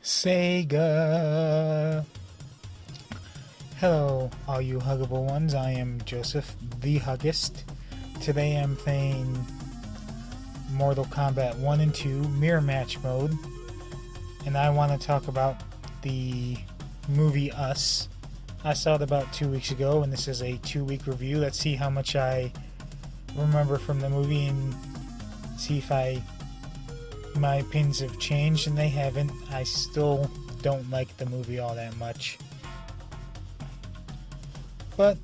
Sega. Hello, all you huggable ones. I am Joseph, the Huggist. Today I'm playing Mortal Kombat 1 and 2 Mirror Match mode, and I want to talk about the movie Us. I saw it about 2 weeks ago, and this is a 2-week review. Let's see how much I remember from the movie and see if my opinions have changed, and they haven't. I still don't like the movie all that much. But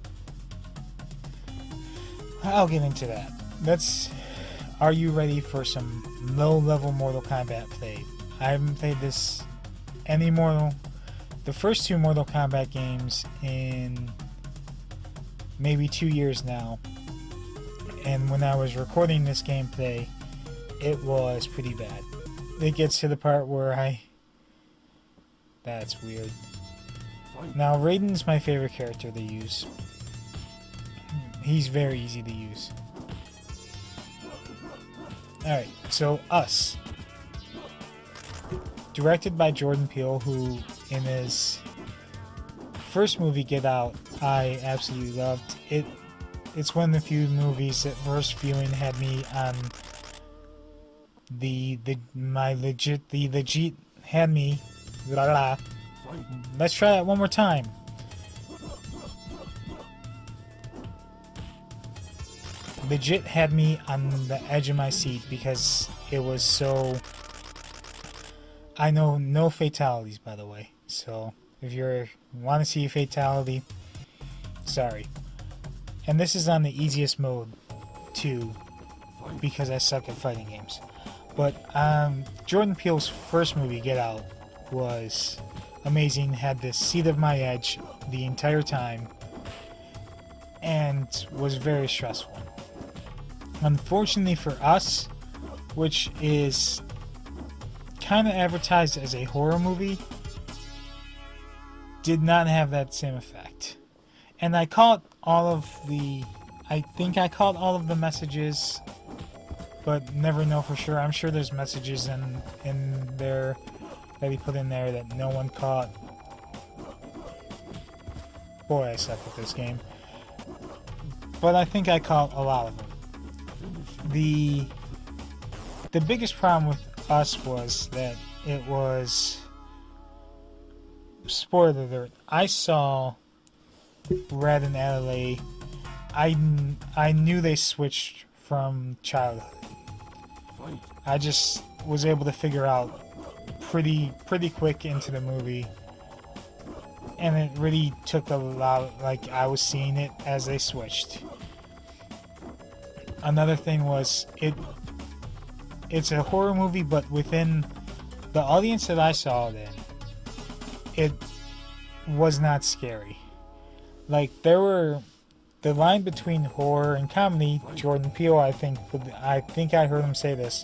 I'll get into that. Are you ready for some low-level Mortal Kombat play? I haven't played the first two Mortal Kombat games in maybe 2 years now. And when I was recording this gameplay, it was pretty bad. It gets to the part where that's weird. Now, Raiden's my favorite character to use. He's very easy to use. Alright, so Us. Directed by Jordan Peele, who in his first movie, Get Out, I absolutely loved. It's one of the few movies that first viewing had me on the legit had me. Let's try that one more time. Legit had me on the edge of my seat because it was so. I know no fatalities, by the way. So if you want to see a fatality, sorry. And this is on the easiest mode too, because I suck at fighting games. But Jordan Peele's first movie, Get Out, was amazing. Had the seat of my edge the entire time, and was very stressful. Unfortunately for Us, which is kind of advertised as a horror movie, did not have that same effect. And I caught all of the messages, but never know for sure. I'm sure there's messages in there that he put in there that no one caught. Boy, I suck at this game. But I think I caught a lot of them. The biggest problem with Us was that it was, spoiler alert, I saw Red and A.A.A. I knew they switched from childhood. I just was able to figure out pretty quick into the movie, and it really took a lot. Like, I was seeing it as they switched. Another thing was it's a horror movie, but within the audience that I saw it in, it was not scary. Like, the line between horror and comedy, Jordan Peele, I think I heard him say this.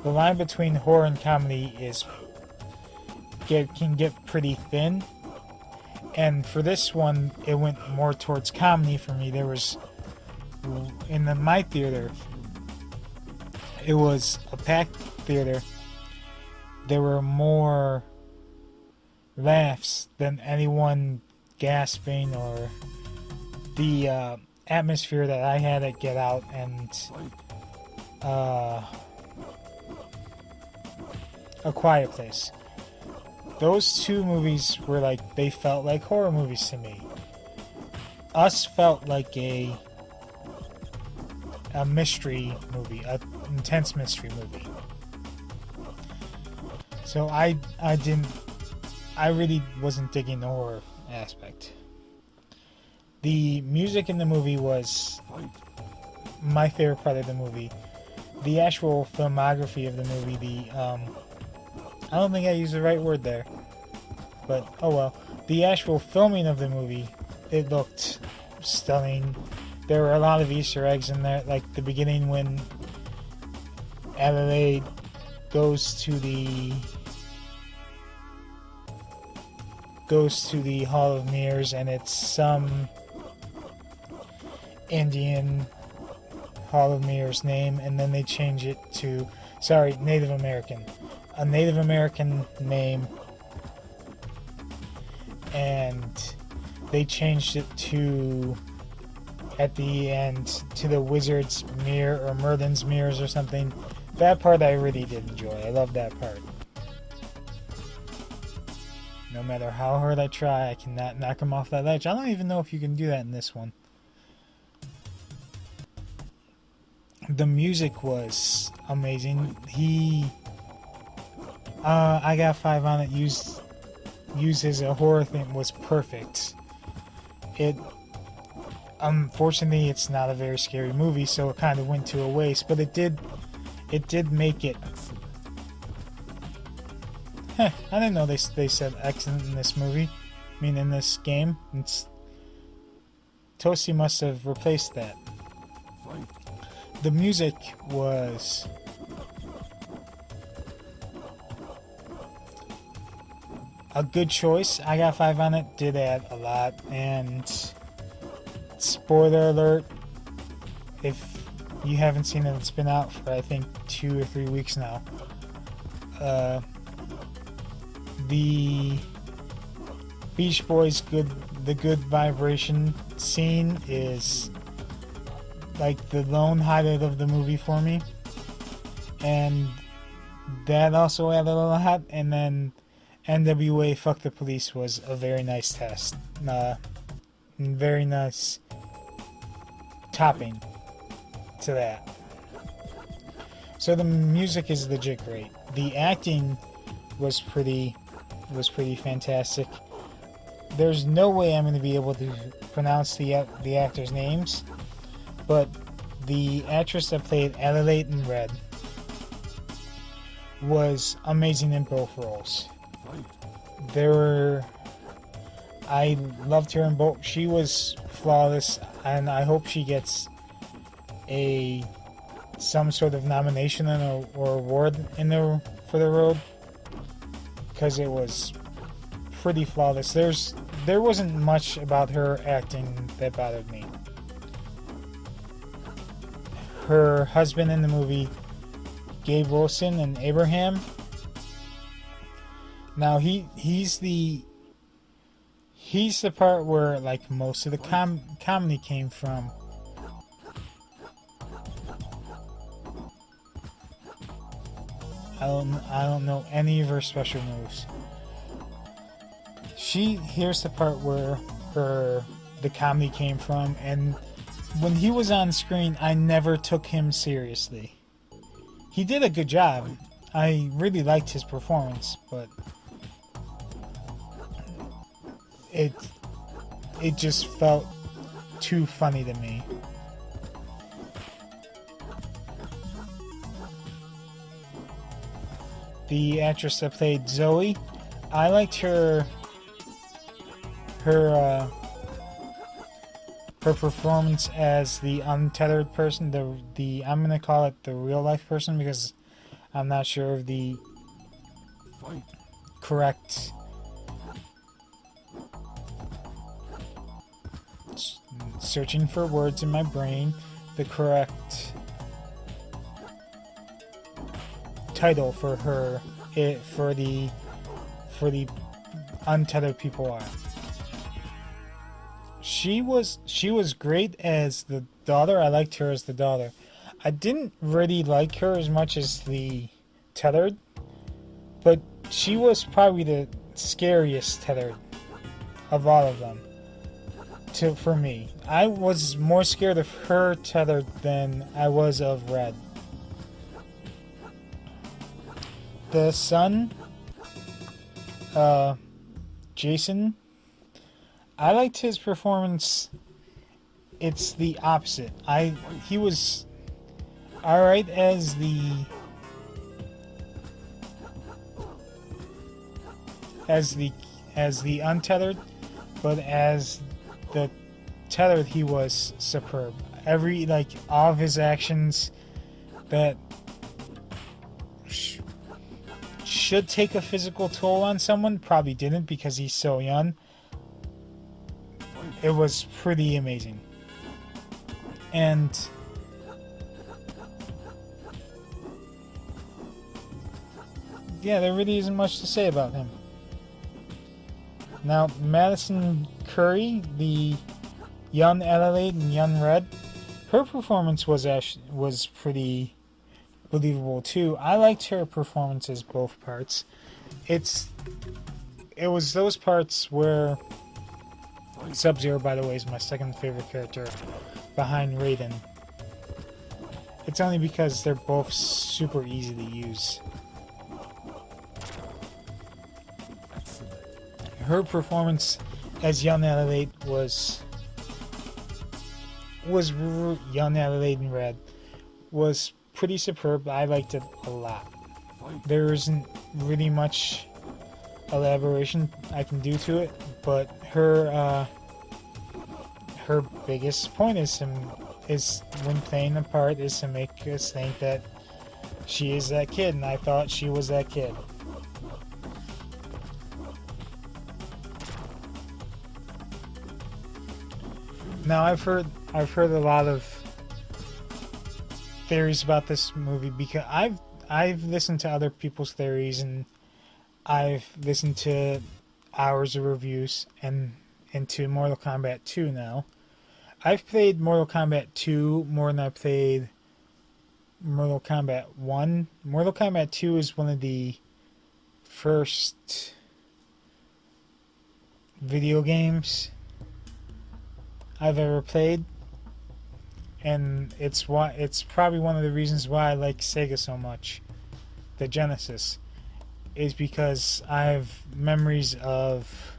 The line between horror and comedy can get pretty thin. And for this one, it went more towards comedy for me. There was, my theater, it was a packed theater. There were more laughs than anyone gasping, or the atmosphere that I had at Get Out and A Quiet Place. Those two movies were like, they felt like horror movies to me. Us felt like a mystery movie, an intense mystery movie. So I really wasn't digging the horror aspect. The music in the movie was my favorite part of the movie. The actual filmography of the movie, I don't think I used the right word there, but oh well. The actual filming of the movie, it looked stunning. There were a lot of Easter eggs in there, like the beginning when A.A.A. goes to the Hall of Mirrors, and it's some Indian Hall of Mirrors name, and then they change it to, Native American. A Native American name, and they changed it to, at the end, to the Wizard's Mirror or Merlin's Mirrors or something. That part I really did enjoy. I love that part. No matter how hard I try, I cannot knock him off that ledge. I don't even know if you can do that in this one. The music was amazing. I got 5 on it. Used as a horror thing was perfect. Unfortunately, it's not a very scary movie, so it kind of went to a waste. But it did make it. I didn't know they said excellent in this movie. I mean, in this game. Toasty must have replaced that. The music was a good choice. I got 5 on it. Did add a lot. And spoiler alert, if you haven't seen it, it's been out for I think 2 or 3 weeks now. The Beach Boys' the Good Vibration scene is like the lone highlight of the movie for me, and that also added a lot. And then NWA Fuck the Police was a very nice test, very nice topping to that. So the music is legit great. The acting was pretty fantastic. There's no way I'm going to be able to pronounce the actors' names, but the actress that played Adelaide in Red was amazing in both roles. I loved her in both. She was flawless, and I hope she gets some sort of nomination or award for the role, because it was pretty flawless. There wasn't much about her acting that bothered me. Her husband in the movie, Gabe Wilson and Abraham. Now he's the part where like most of the comedy came from. I don't know any of her special moves. Here's the part where the comedy came from, and when he was on screen, I never took him seriously. He did a good job. I really liked his performance, but it just felt too funny to me. The actress that played Zoe, I liked her performance as the untethered person, the I'm gonna call it the real life person, because I'm not sure of the correct searching for words in my brain, the correct title for her, for the untethered people are. She was great as the daughter. I liked her as the daughter. I didn't really like her as much as the tethered, but she was probably the scariest tethered of all of them. For me, I was more scared of her tethered than I was of Red. The son, Jason, I liked his performance. It's the opposite. He was alright as the untethered, but as the tethered, he was superb. All of his actions that should take a physical toll on someone probably didn't, because he's so young. It was pretty amazing. And yeah, there really isn't much to say about him. Now, Madison Curry, the young Adelaide and young Red, her performance was pretty believable too. I liked her performances both parts. It was those parts where Sub-Zero, by the way, is my second favorite character behind Raiden. It's only because they're both super easy to use. Her performance as young Adelaide young Adelaide in Red was pretty superb. I liked it a lot. There isn't really much elaboration I can do to it, but her biggest point is when playing the part is to make us think that she is that kid, and I thought she was that kid. Now I've heard a lot of theories about this movie because I've listened to other people's theories, and I've listened to hours of reviews and into Mortal Kombat 2 now. I've played Mortal Kombat 2 more than I played Mortal Kombat 1. Mortal Kombat 2 is one of the first video games I've ever played, and it's probably one of the reasons why I like Sega so much. The Genesis is because I have memories of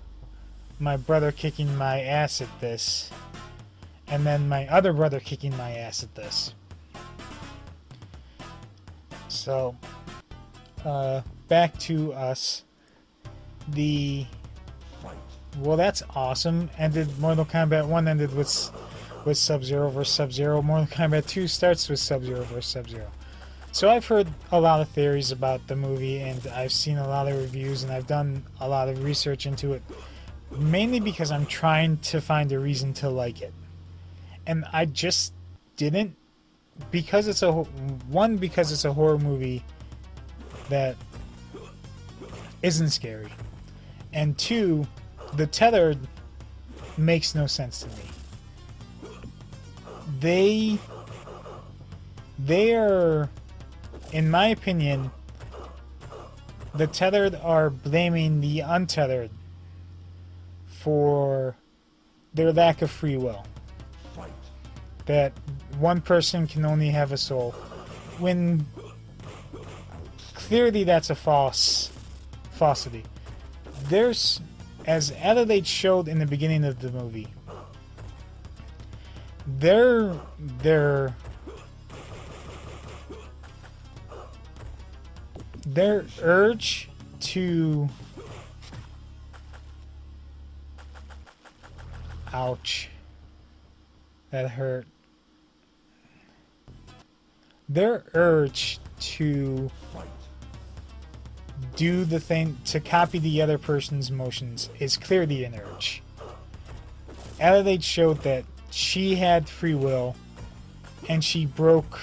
my brother kicking my ass at this, and then my other brother kicking my ass at this. So, back to us. Well, that's awesome. Mortal Kombat 1 ended with Sub-Zero versus Sub-Zero. Mortal Kombat 2 starts with Sub-Zero versus Sub-Zero. So I've heard a lot of theories about the movie, and I've seen a lot of reviews, and I've done a lot of research into it, mainly because I'm trying to find a reason to like it. And I just didn't, because it's a horror movie that isn't scary, and two, the tether makes no sense to me. They are, in my opinion, the tethered are blaming the untethered for their lack of free will. That one person can only have a soul, when clearly that's a falsity. There's, as Adelaide showed in the beginning of the movie, their urge to ouch, that hurt. Their urge to do the thing, to copy the other person's motions, is clearly an urge. Adelaide showed that she had free will, and she broke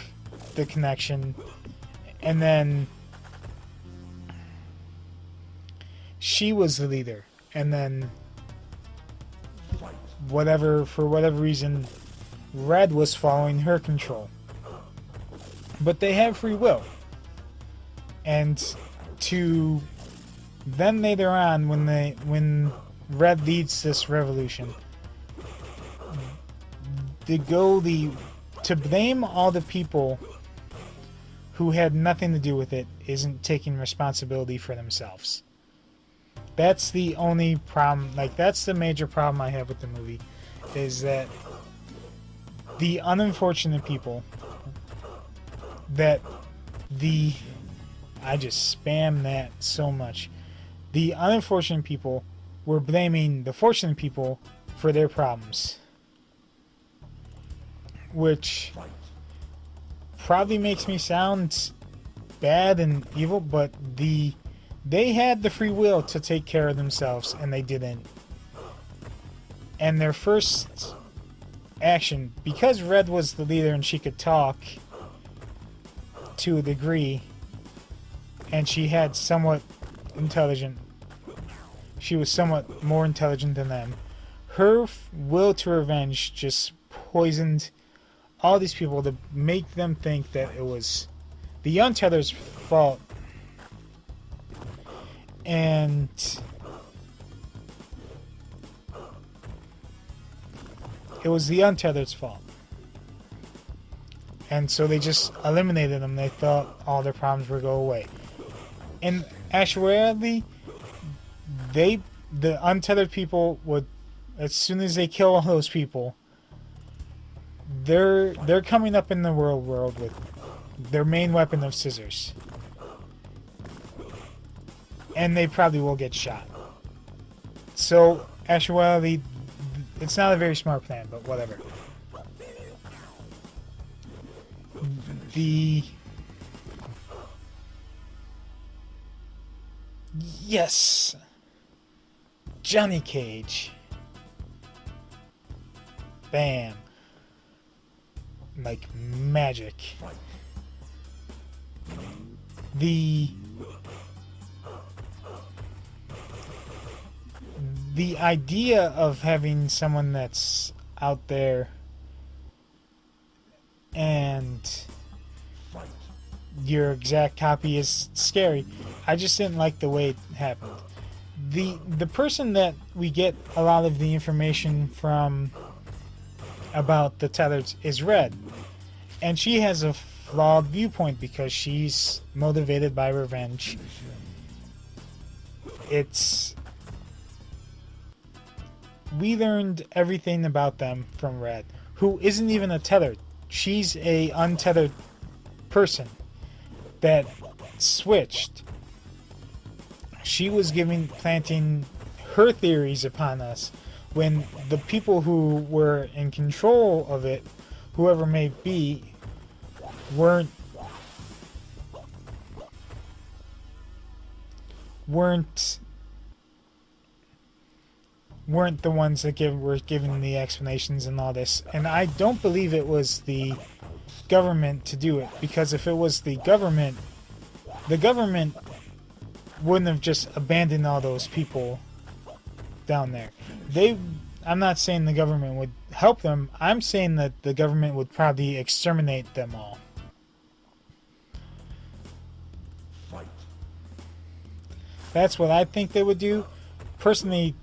the connection, and then she was the leader, and then for whatever reason, Red was following her control. But they have free will. And then later on, when Red leads this revolution, to blame all the people who had nothing to do with it isn't taking responsibility for themselves. That's the only problem. That's the major problem I have with the movie, is that the unfortunate people I just spam that so much. The unfortunate people were blaming the fortunate people for their problems, which probably makes me sound bad and evil, but they had the free will to take care of themselves, and they didn't. And their first action, because Red was the leader and she could talk to a degree, and she had somewhat intelligent she was somewhat more intelligent than them. Her will to revenge just poisoned all these people to make them think that it was the Untethered's fault. And it was the Untethered's fault. And so they just eliminated them. They thought all their problems would go away. In actuality, the untethered people would, as soon as they kill all those people, they're coming up in the world with their main weapon of scissors. And they probably will get shot. So, actuality, it's not a very smart plan, but whatever. Yes! Johnny Cage. Bam. Like magic. The idea of having someone that's out there and your exact copy is scary. I just didn't like the way it happened. The person that we get a lot of the information from about the Tethers is Red, and she has a flawed viewpoint because she's motivated by revenge. We learned everything about them from Red, who isn't even a tethered. She's a untethered person that switched. She was planting her theories upon us when the people who were in control of it, whoever may be, weren't the ones that were giving the explanations and all this. And I don't believe it was the government to do it, because if it was the government wouldn't have just abandoned all those people down there. I'm not saying the government would help them. I'm saying that the government would probably exterminate them all. That's what I think they would do. Personally,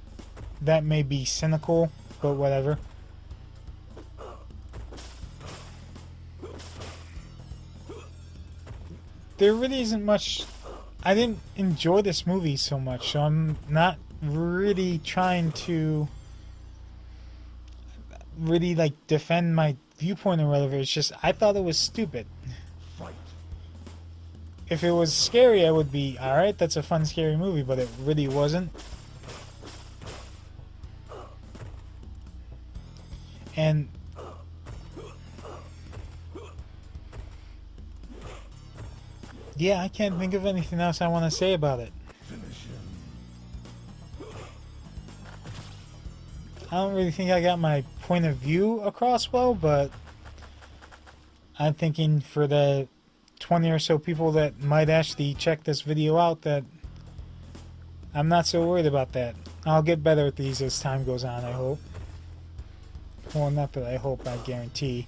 that may be cynical, but whatever. There really isn't much. I didn't enjoy this movie so much, so I'm not really trying to really defend my viewpoint or whatever. It's just I thought it was stupid. If it was scary, I would be alright, that's a fun scary movie, but it really wasn't. And yeah, I can't think of anything else I want to say about it. I don't really think I got my point of view across well, but I'm thinking for the 20 or so people that might actually check this video out that I'm not so worried about that. I'll get better at these as time goes on, I hope. Well, not that I hope, I guarantee.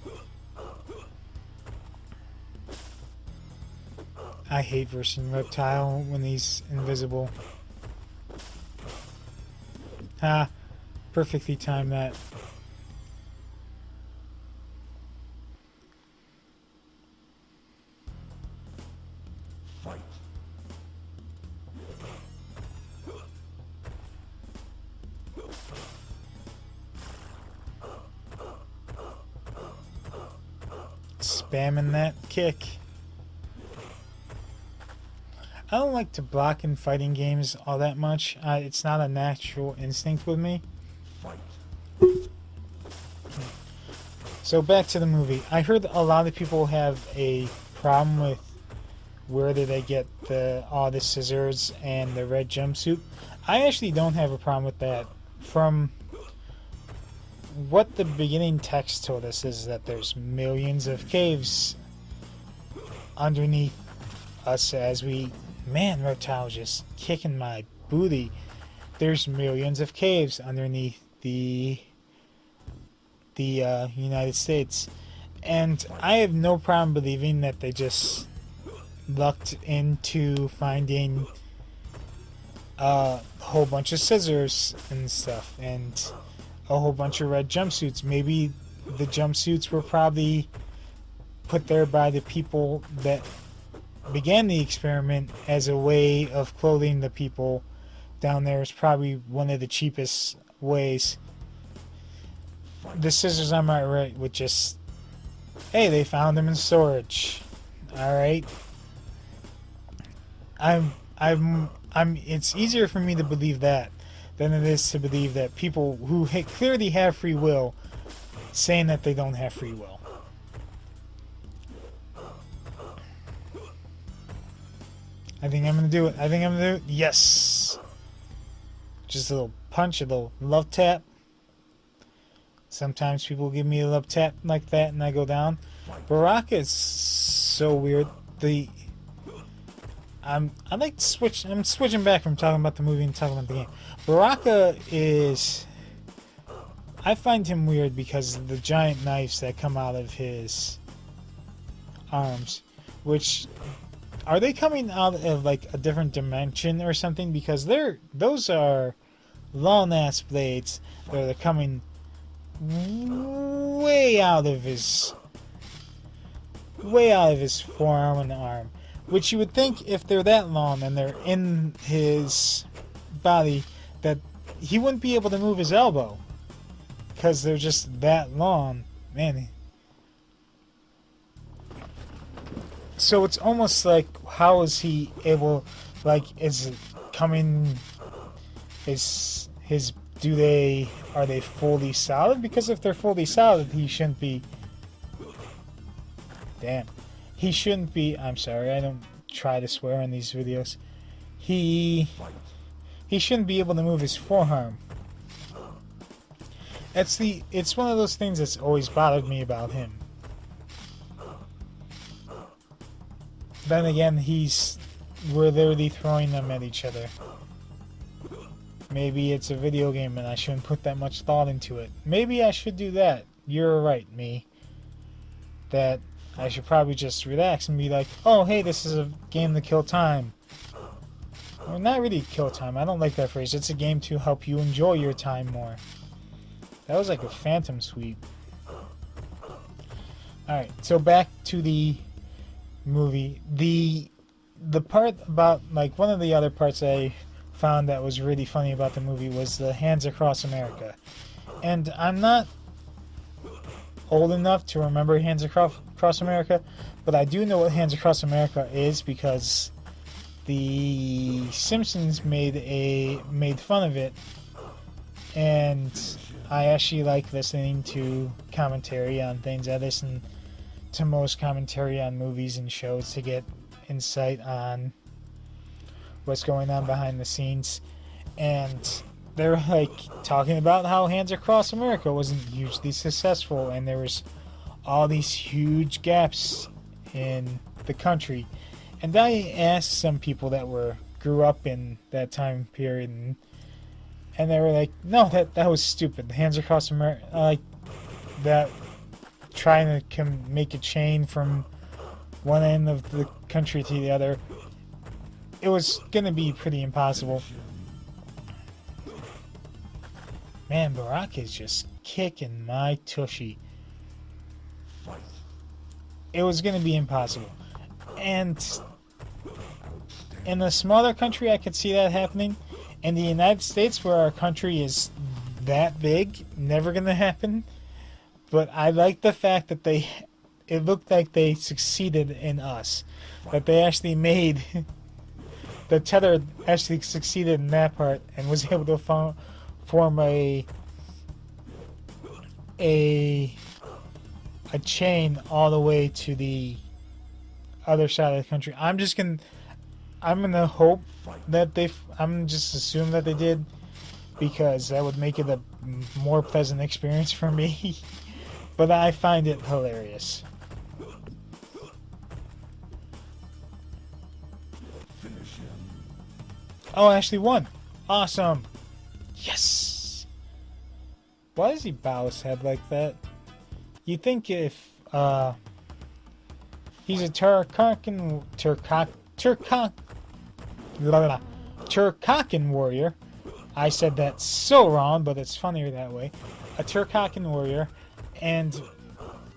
I hate versing Reptile when he's invisible. Ha! Perfectly timed that. Spamming that kick. I don't like to block in fighting games all that much. It's not a natural instinct with me. So back to the movie. I heard a lot of people have a problem with where did they get all the scissors and the red jumpsuit. I actually don't have a problem with that. From what the beginning text told us is that there's millions of caves underneath us as we... Man, Reptile just kicking my booty. there's millions of caves underneath the United States, and I have no problem believing that they just lucked into finding a whole bunch of scissors and stuff, and a whole bunch of red jumpsuits. Maybe the jumpsuits were probably put there by the people that began the experiment as a way of clothing the people down there. Is probably one of the cheapest ways. The scissors on my right would just, hey, they found them in storage. All right. It's easier for me to believe that than it is to believe that people who clearly have free will saying that they don't have free will. I think I'm gonna do it. I think I'm gonna do it. Yes. Just a little punch, a little love tap. Sometimes people give me a love tap like that and I go down. Baraka is so weird. I'm switching back from talking about the movie and talking about the game. Baraka is, I find him weird because of the giant knives that come out of his arms, which, are they coming out of like a different dimension or something? Because those are long ass blades that are coming way out of his forearm and arm, which you would think if they're that long and they're in his body that he wouldn't be able to move his elbow because they're just that long, man. So it's almost like, how is he able, like, is it coming, are they fully solid? Because if they're fully solid, he shouldn't be, I'm sorry, I don't try to swear in these videos. He shouldn't be able to move his forearm. It's one of those things that's always bothered me about him. Then again, we're literally throwing them at each other. Maybe it's a video game and I shouldn't put that much thought into it. Maybe I should do that. You're right, me. That I should probably just relax and be like, oh, hey, this is a game to kill time. Well, not really kill time. I don't like that phrase. It's a game to help you enjoy your time more. That was like a phantom sweep. Alright, so back to the movie. The part about, like, one of the other parts I found that was really funny about the movie was the Hands Across America. And I'm not old enough to remember Hands Across America, but I do know what Hands Across America is because the Simpsons made fun of it, and I actually like listening to commentary on things. I listen to most commentary on movies and shows to get insight on what's going on behind the scenes, and they're like talking about how Hands Across America wasn't hugely successful and there was all these huge gaps in the country. And I asked some people that grew up in that time period, and they were like, no, that was stupid. Hands Across America, like that, trying to make a chain from one end of the country to the other, it was gonna be pretty impossible. Man, Barack is just kicking my tushy. It was gonna be impossible. And in a smaller country, I could see that happening. In the United States, where our country is that big, never gonna happen. But I like the fact that it looked like they succeeded in us. That they actually made, the tether actually succeeded in that part and was able to form a chain all the way to the other side of the country. I'm gonna hope that I'm just assume that they did, because that would make it a more pleasant experience for me. But I find it hilarious. Oh, I actually won. Awesome. Yes! Why does he bow his head like that? You think if he's a Turkakan warrior. I said that so wrong, but it's funnier that way. A Turkakan warrior, and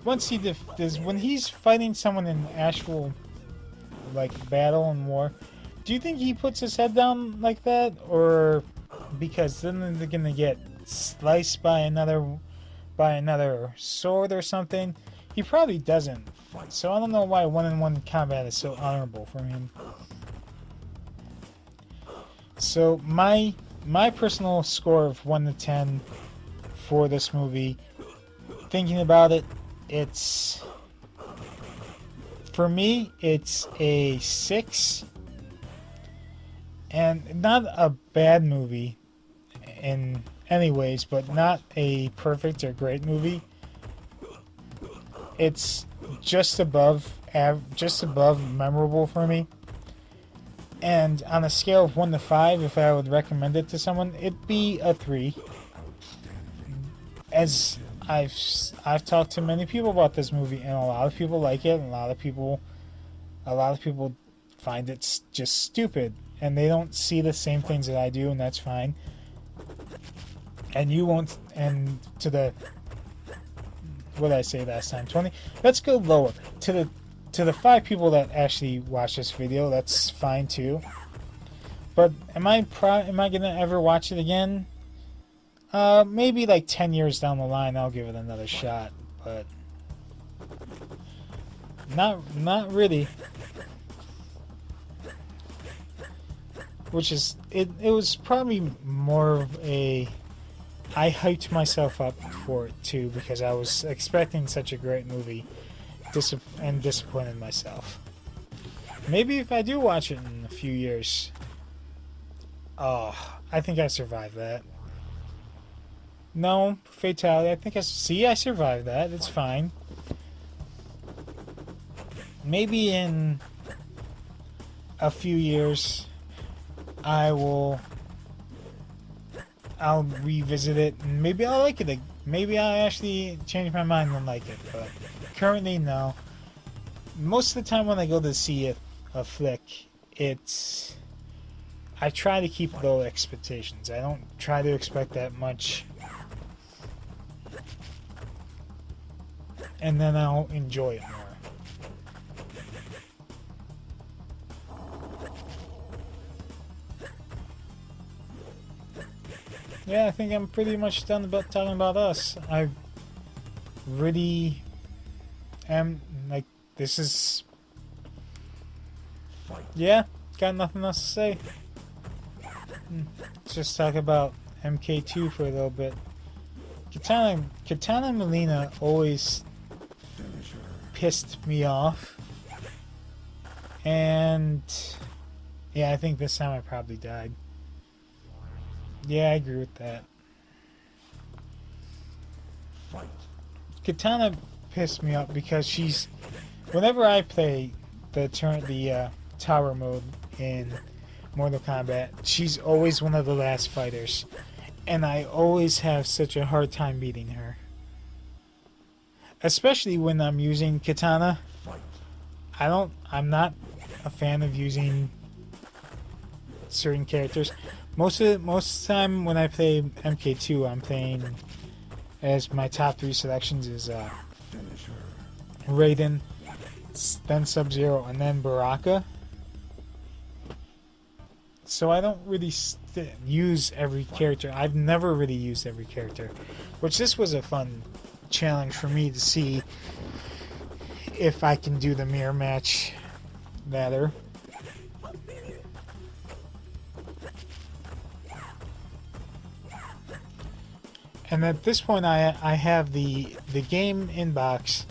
once he when he's fighting someone in actual like battle and war, do you think he puts his head down like that, or because then they're gonna get sliced by another sword or something? He probably doesn't. So I don't know why one-on-one combat is so honorable for him. So my personal score of 1 to 10 for this movie, thinking about it, it's for me it's a 6, and not a bad movie in any ways, but not a perfect or great movie. It's just above memorable for me. And on a scale of 1 to 5, if I would recommend it to someone, it'd be a 3. As I've talked to many people about this movie, and a lot of people like it, and a lot of people find it just stupid, and they don't see the same things that I do, and that's fine. And you won't. And to the what did I say last time? 20. Let's go lower to the 5 people that actually watch this video. That's fine too. But am I gonna ever watch it again? Maybe like 10 years down the line, I'll give it another shot. But not really. Which is it was probably more of a I hyped myself up for it too because I was expecting such a great movie and disappointed myself. Maybe if I do watch it in a few years, oh, I think I survived that. No, fatality. I think I survived that. It's fine. Maybe in a few years, I'll revisit it, and maybe I'll like it. Maybe I'll actually change my mind and like it, but currently, no. Most of the time when I go to see a flick, I try to keep low expectations. I don't try to expect that much, and then I'll enjoy it more. Yeah, I think I'm pretty much done about talking about us. I really am, like, this is... Yeah, got nothing else to say. Let's just talk about MK2 for a little bit. Katana Melina always pissed me off. And... yeah, I think this time I probably died. Yeah, I agree with that. Katana pissed me off because she's... whenever I play the tower mode in Mortal Kombat, she's always one of the last fighters. And I always have such a hard time beating her. Especially when I'm using Katana. I'm not a fan of using certain characters. Most of the time when I play MK2, I'm playing as my top 3 selections is Raiden, then Sub-Zero, and then Baraka. So I don't really use every character. I've never really used every character, which this was a fun challenge for me to see if I can do the mirror match better. And at this point, I have the game inbox,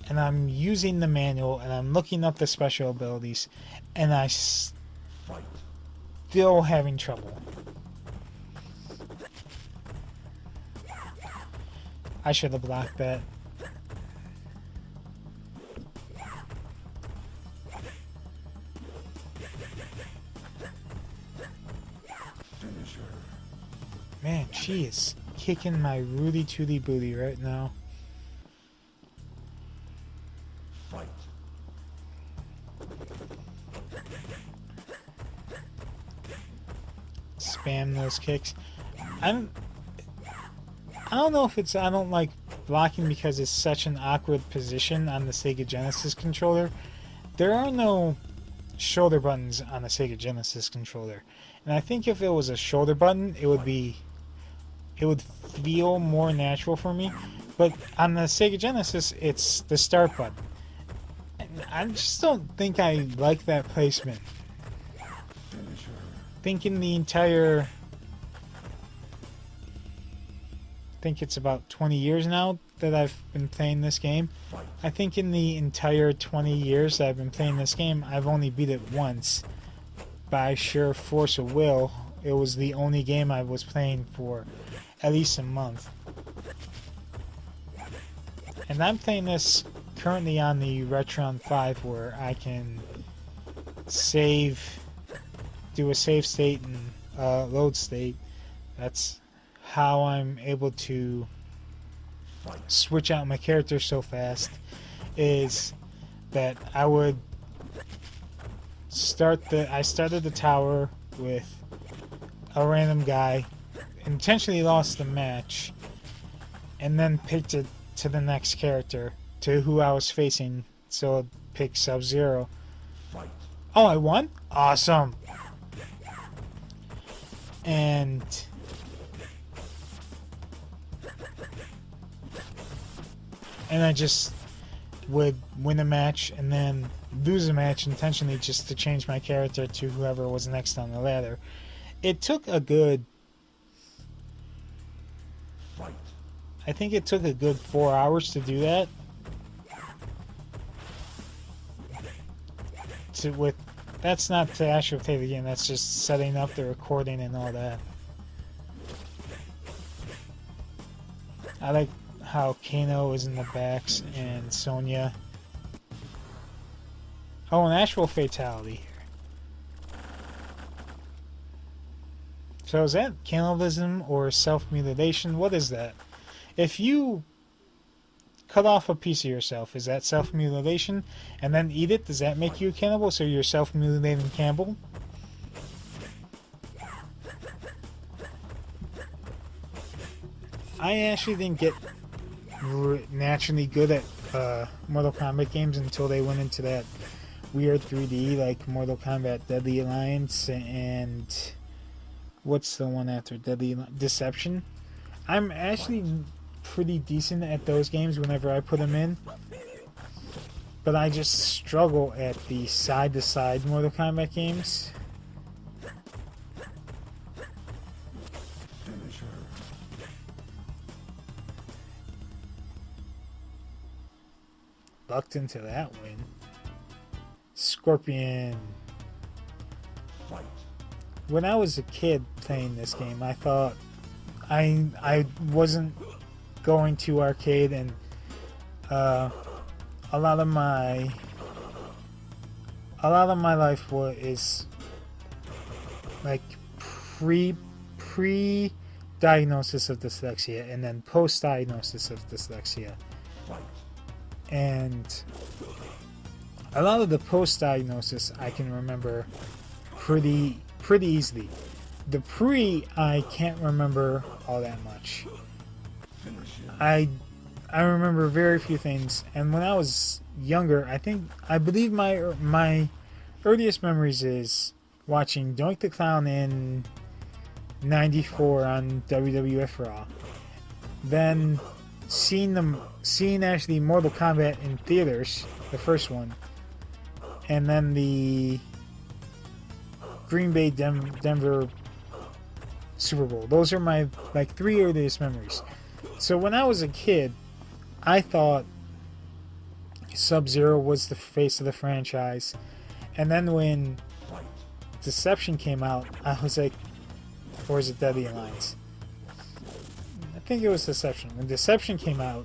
and I'm using the manual, and I'm looking up the special abilities, and I still having trouble. I should have blocked that. Man, she is kicking my Rudy Tooty booty right now. Spam those kicks. I don't know if it's I don't like blocking because it's such an awkward position on the Sega Genesis controller. There are no shoulder buttons on the Sega Genesis controller. And I think if it was a shoulder button, it would feel more natural for me. But on the Sega Genesis, it's the start button. And I just don't think I like that placement. Thinking the entire, I think it's about 20 years now that I've been playing this game. I think in the entire 20 years that I've been playing this game, I've only beat it once by sheer force of will. It was the only game I was playing for at least a month. And I'm playing this currently on the Retron 5 where I can do a save state and load state. That's how I'm able to switch out my character so fast, is that I started the tower with a random guy, intentionally lost the match, and then picked it to the next character, to who I was facing, so I'd pick Sub-Zero. Oh, I won? Awesome! And I just would win a match and then lose a match intentionally just to change my character to whoever was next on the ladder. It took a good, I think it took a good 4 hours to do that. That's not to actually play the game, that's just setting up the recording and all that. I like how Kano is in the backs and Sonya. Oh, an actual fatality here. So is that cannibalism or self-mutilation? What is that? If you cut off a piece of yourself, is that self-mutilation? And then eat it, does that make you a cannibal? So you're self-mutilating cannibal? I actually didn't get naturally good at Mortal Kombat games until they went into that weird 3D, like Mortal Kombat Deadly Alliance and what's the one after Deadly Deception. I'm actually pretty decent at those games whenever I put them in, but I just struggle at the side-to-side Mortal Kombat games. Bucked into that win. Scorpion. When I was a kid playing this game, I thought I wasn't going to arcade, and a lot of my life is like pre diagnosis of dyslexia and then post diagnosis of dyslexia. And a lot of the post-diagnosis I can remember pretty easily. The pre, I can't remember all that much. I remember very few things. And when I was younger, I believe my earliest memories is watching Doink the Clown in '94 on WWF Raw. Then seeing actually Mortal Kombat in theaters, the first one, and then the Green Bay Denver Super Bowl. Those are my three earliest memories. So when I was a kid, I thought Sub-Zero was the face of the franchise, and then when Deception came out, I was like, or is it Deadly Alliance? I think it was Deception. When Deception came out,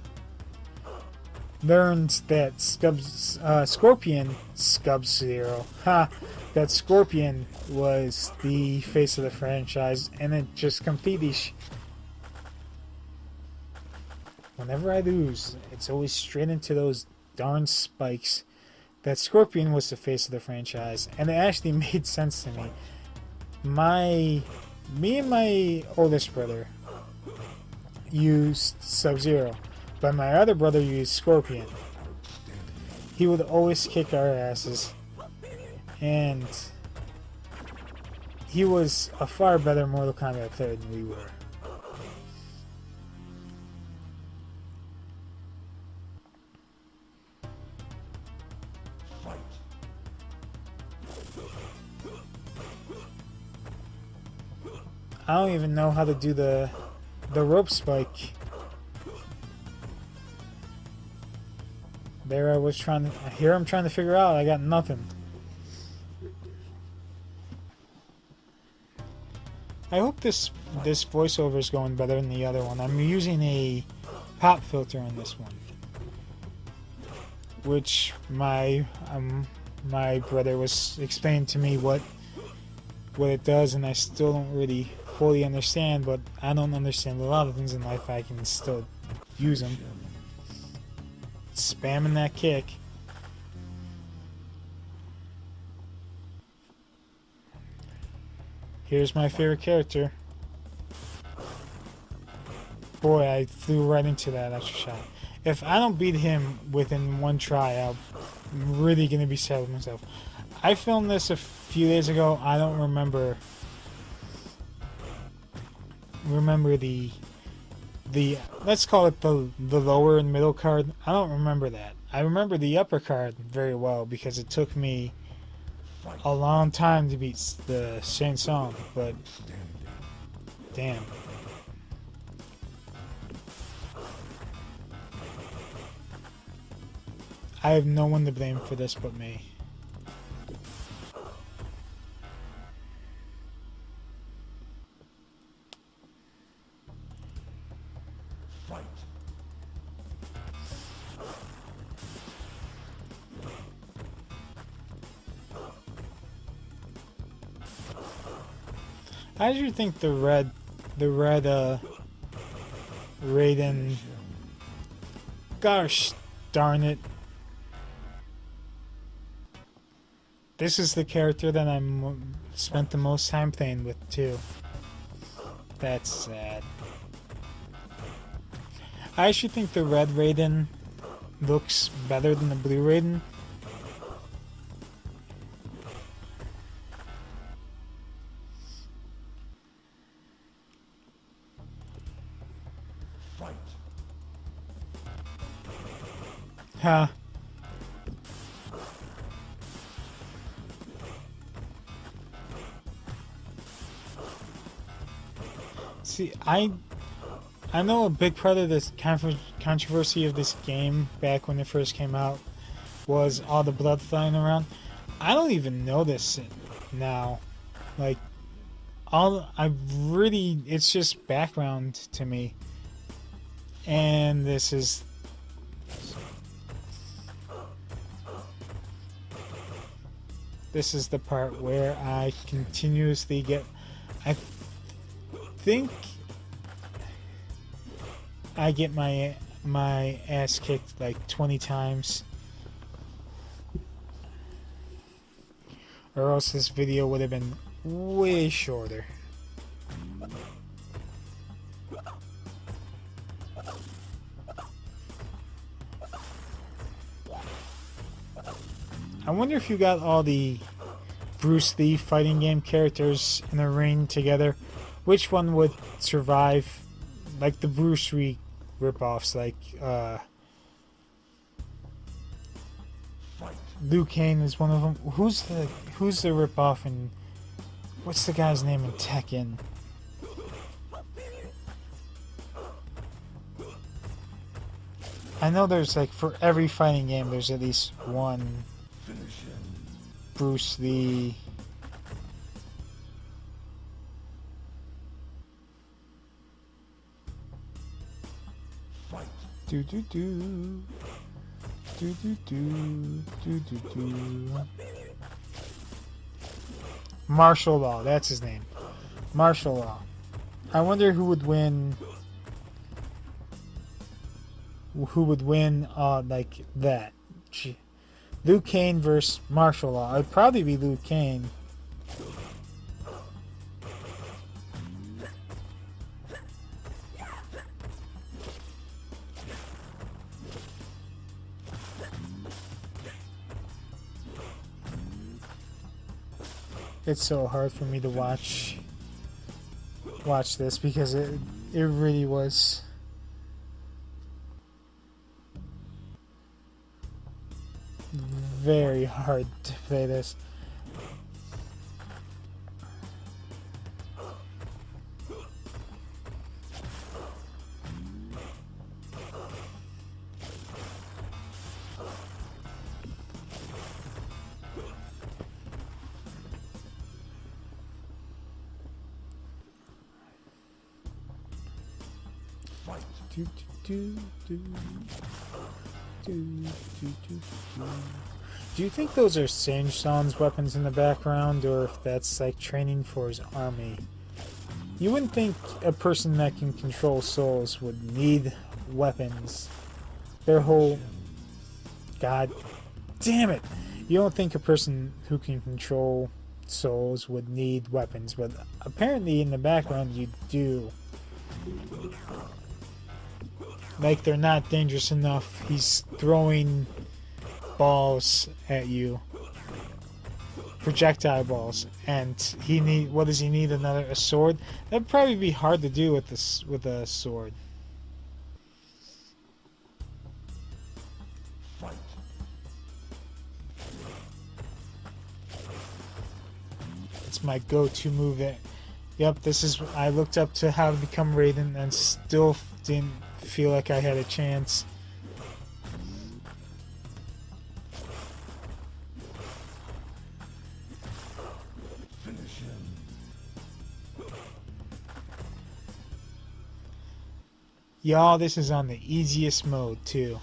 learned that Scorpion, Sub-Zero, that Scorpion was the face of the franchise, and it just completely. Whenever I lose, it's always straight into those darn spikes. That Scorpion was the face of the franchise, and it actually made sense to me. Me and my oldest brother used Sub-Zero, but my other brother used Scorpion. He would always kick our asses, and he was a far better Mortal Kombat player than we were. I don't even know how to do the rope spike. There I was trying to... Here I'm trying to figure out. I got nothing. I hope this voiceover is going better than the other one. I'm using a pop filter on this one, which my brother was explaining to me what it does, and I still don't really fully understand. But I don't understand a lot of things in life. I can still use them. Spamming that kick. Here's my favorite character. Boy, I flew right into that extra shot. If I don't beat him within one try, I'm really going to be sad with myself. I filmed this a few days ago. I don't remember the let's call it the lower and middle card. I don't remember that. I remember the upper card very well because it took me a long time to beat the Shang Tsung, but damn. I have no one to blame for this but me. How do you think the red Raiden? Gosh darn it! This is the character that I spent the most time playing with too. That's sad. I actually think the red Raiden looks better than the blue Raiden. Huh. See, I know a big part of this controversy of this game back when it first came out was all the blood flying around. I don't even notice it now. Like, it's just background to me. And this is the part where I continuously get... I think I get my ass kicked like 20 times. Or else this video would have been way shorter. I wonder if you got all the Bruce Lee fighting game characters in a ring together, which one would survive? Like the Bruce Lee ripoffs, like Liu Kang is one of them. Who's the ripoff and what's the guy's name in Tekken? I know there's like for every fighting game there's at least one Bruce Lee. Do do do do do do do do do. Martial Law, that's his name. Martial Law. I wonder who would win. Who would win? Like that. Liu Kang versus Martial Law. It'd probably be Liu Kang. It's so hard for me to watch this because it really was very hard to play this. Do you think those are Sange-san's weapons in the background, or if that's like training for his army? You wouldn't think a person that can control souls would need weapons. Their whole... God damn it! You don't think a person who can control souls would need weapons, but apparently in the background you do. Like they're not dangerous enough. He's throwing balls at you, projectile balls, and what does he need? A sword? That'd probably be hard to do with a sword. It's my go-to move. Yep, this is. I looked up to how to become Raiden and still didn't feel like I had a chance. Y'all, this is on the easiest mode too.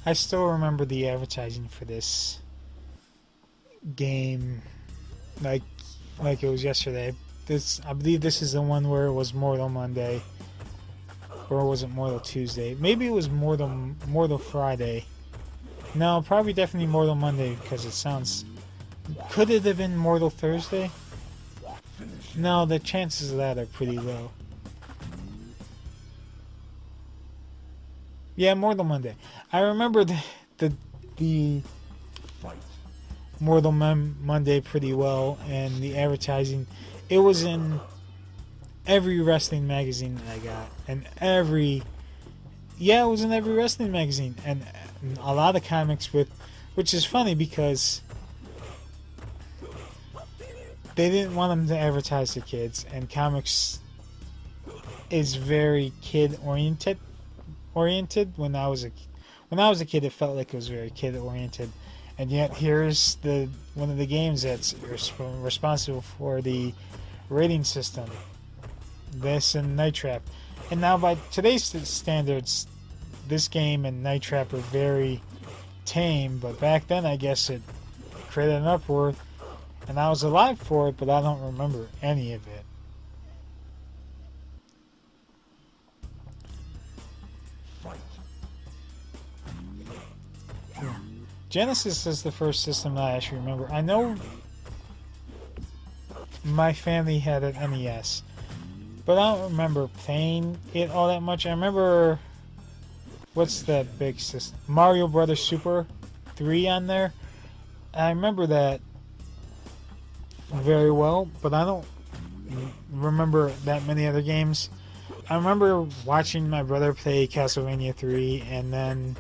I still remember the advertising for this game like it was yesterday. I believe this is the one where it was Mortal Monday, or was it Mortal Tuesday? Maybe it was Mortal Friday. No, probably definitely Mortal Monday because it sounds. Could it have been Mortal Thursday? No, the chances of that are pretty low. Yeah, Mortal Monday. I remember the Mortal Monday pretty well, and the advertising. It was in every wrestling magazine that I got, and it was in every wrestling magazine, and a lot of comics which is funny because they didn't want them to advertise to kids, and comics is very kid oriented. When I was a kid, it felt like it was very kid oriented, and yet here's one of the games that's responsible for the rating system. This and Night Trap, and now by today's standards, this game and Night Trap are very tame. But back then, I guess it created an uproar, and I was alive for it, but I don't remember any of it. Genesis is the first system that I actually remember. I know my family had an NES, but I don't remember playing it all that much. I remember, what's that big system? Mario Brothers Super 3 on there. I remember that very well, but I don't remember that many other games. I remember watching my brother play Castlevania 3, and then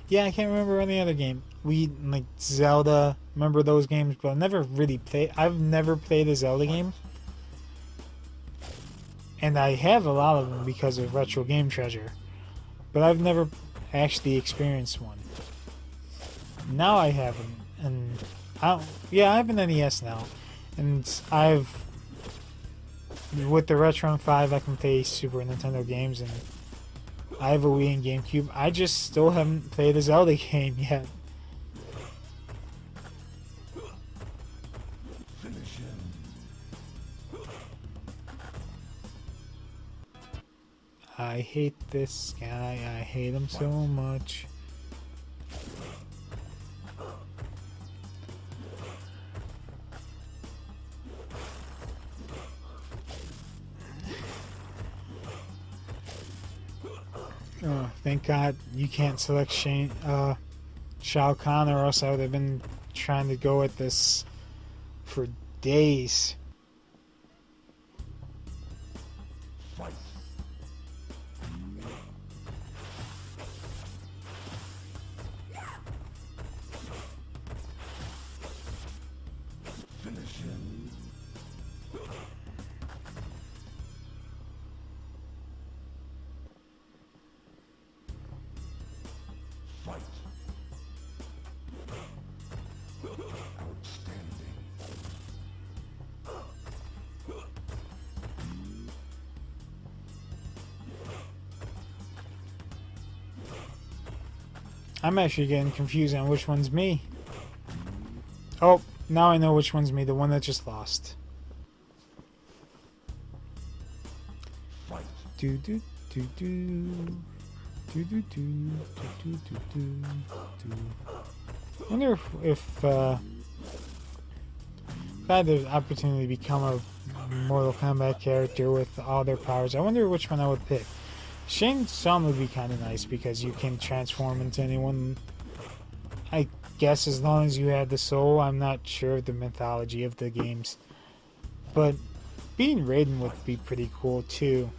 yeah, I can't remember any other game. Like Zelda, remember those games, but I've never played a Zelda game. And I have a lot of them because of Retro Game Treasure. But I've never actually experienced one. Now I haven't, and yeah, I have an NES now, and with the Retron 5 I can play Super Nintendo games, and I have a Wii and GameCube. I just still haven't played a Zelda game yet. I hate this guy, I hate him so much. Oh, thank God you can't select Shao Kahn, or else I would have been trying to go at this for days. I'm actually getting confused on which one's me. Oh, now I know which one's me, the one that just lost. Do do do do do do do do do do. I wonder if I had the opportunity to become a Mortal Kombat character with all their powers, I wonder which one I would pick. Shang Tsung would be kind of nice because you can transform into anyone. I guess as long as you have the soul. I'm not sure of the mythology of the games, but being Raiden would be pretty cool too.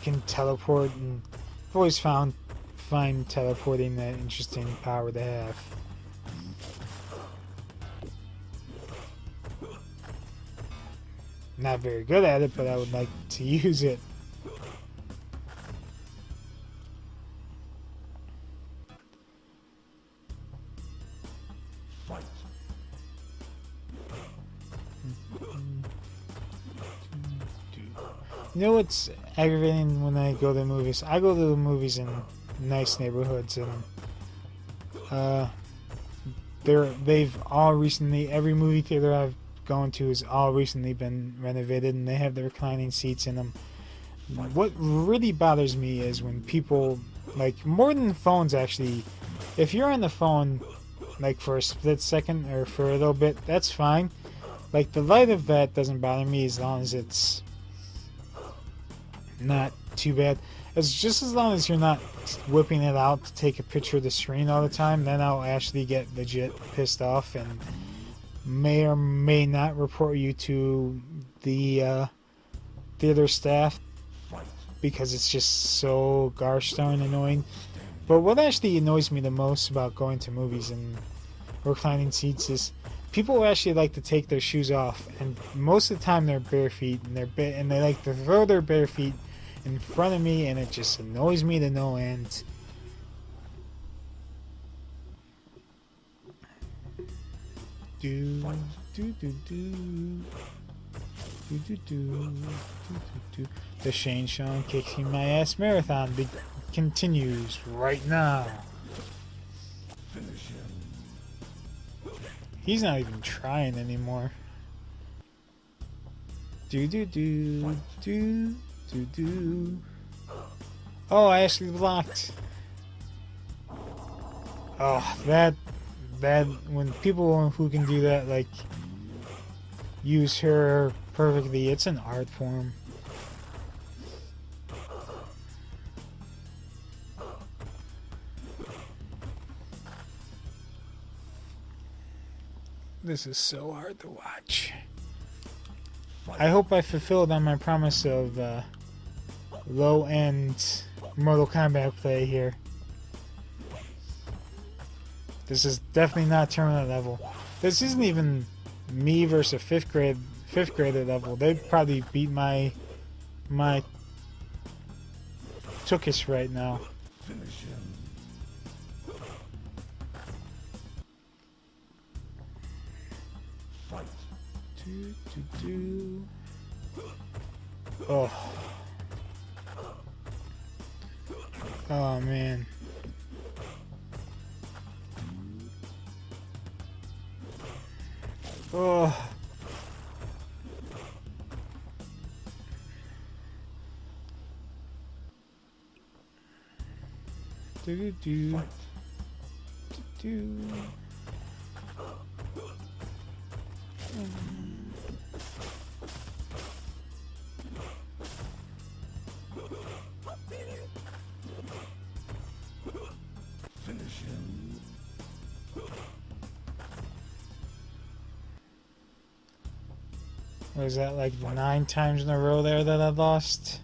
Can teleport, and I've always find teleporting that interesting power to have. Not very good at it, but I would like to use it. You know what's aggravating when I go to the movies? I go to the movies in nice neighborhoods, and they've all recently, every movie theater I've gone to has all recently been renovated, and they have the reclining seats in them. What really bothers me is when people, like, more than phones actually, if you're on the phone like for a split second or for a little bit, that's fine. Like, the light of that doesn't bother me as long as it's not too bad. It's just as long as you're not whipping it out to take a picture of the screen all the time, then I'll actually get legit pissed off and may or may not report you to the theater staff because it's just so gosh darn annoying. But what actually annoys me the most about going to movies and reclining seats is people actually like to take their shoes off, and most of the time they're bare feet, and they like to throw their bare feet in front of me, and it just annoys me to no end. Do do do do do do do do. The Shane Sean Kicking My Ass Marathon continues right now. He's not even trying anymore. Do do do do do do. Oh, I actually blocked. Oh, that when people who can do that, like, use her perfectly, it's an art form. This is so hard to watch. I hope I fulfilled on my promise of low-end Mortal Kombat play here. This is definitely not tournament level. This isn't even me versus fifth grader level. They'd probably beat my took us right now. Finish him. Fight. Oh. Oh man. Oh. Do do do do. Finish him. Was that like 9 times in a row there that I lost?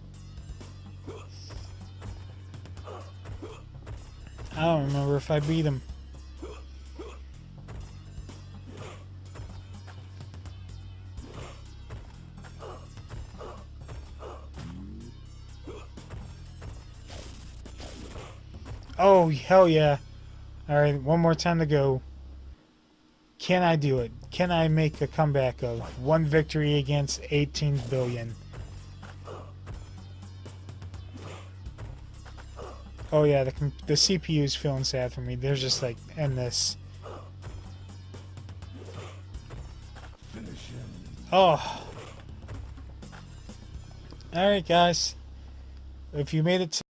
I don't remember if I beat him. Oh, hell yeah. Alright, one more time to go. Can I do it? Can I make a comeback of 1 victory against 18 billion? Oh yeah, the CPU is feeling sad for me. They're just like, end this. Finish him. Oh. Alright guys. If you made it to